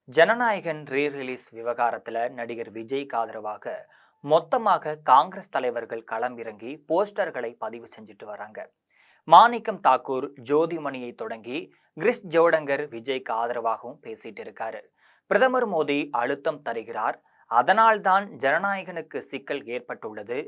Jananayagan re-release விவகாரத்துல நடிகர் விஜய்க்கு ஆதரவாக மொத்தமாக காங்கிரஸ் தலைவர்கள் களமிறங்கி போஸ்டர்களை பதிவு செஞ்சுட்டு வராங்க. மாணிக்கம் தாக்கூர் ஜோதிமணியை தொடங்கி கிறிஸ் ஜோடங்கர் விஜய்க்கு ஆதரவாகவும் பேசிட்டு இருக்காரு. பிரதமர் மோடி அழுத்தம் தருகிறார், அதனால்தான் ஜனநாயகனுக்கு சிக்கல் ஏற்பட்டுள்ளது.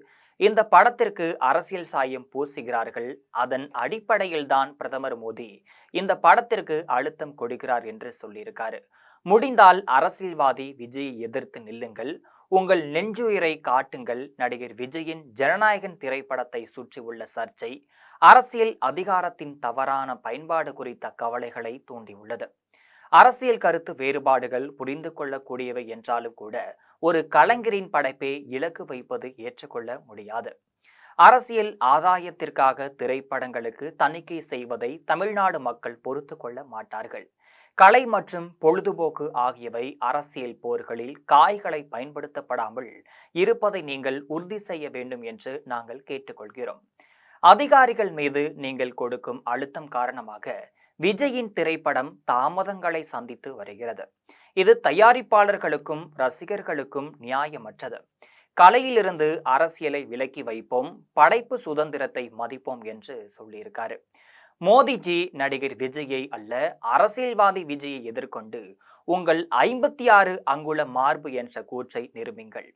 இந்த படத்திற்கு அரசியல் சாயம் பூசுகிறார்கள், அதன் அடிப்படையில் தான் பிரதமர் மோடி இந்த படத்திற்கு அழுத்தம் கொடுக்கிறார் என்று சொல்லியிருக்காரு. முடிந்தால் அரசியல்வாதி விஜயை எதிர்த்து நில்லுங்கள், உங்கள் நெஞ்சுயிரை காட்டுங்கள். நடிகர் விஜயின் ஜனநாயகன் திரைப்படத்தை சுற்றி உள்ள சர்ச்சை அரசியல் அதிகாரத்தின் தவறான பயன்பாடு குறித்த கவலைகளை தூண்டியுள்ளது. அரசியல் கருத்து வேறுபாடுகள் புரிந்து கொள்ளக்கூடியவை என்றாலும் கூட ஒரு கலைஞரின் படைப்பை இலக்கு வைப்பது ஏற்றுக்கொள்ள முடியாது. அரசியல் ஆதாயத்திற்காக திரைப்படங்களுக்கு தணிக்கை செய்வதை தமிழ்நாடு மக்கள் பொறுத்து கொள்ள மாட்டார்கள். கலை மற்றும் பொழுதுபோக்கு ஆகியவை அரசியல் போர்களில் காய்களை பயன்படுத்தப்படாமல் இருப்பதை நீங்கள் உறுதி செய்ய வேண்டும் என்று நாங்கள் கேட்டுக்கொள்கிறோம். அதிகாரிகள் மீது நீங்கள் கொடுக்கும் அழுத்தம் காரணமாக விஜயின் திரைப்படம் தாமதங்களை சந்தித்து வருகிறது. இது தயாரிப்பாளர்களுக்கும் ரசிகர்களுக்கும் நியாயமற்றது. கலையிலிருந்து அரசியலை விலக்கி வைப்போம், படைப்பு சுதந்திரத்தை மதிப்போம் என்று சொல்லியிருக்காரு. மோடிஜி நடிகர் விஜயை அல்ல, அரசியல்வாதி விஜயை எதிர்கொண்டு உங்கள் 56 அங்குல மார்பு என்ற கூற்றை நிரூபிங்கள்.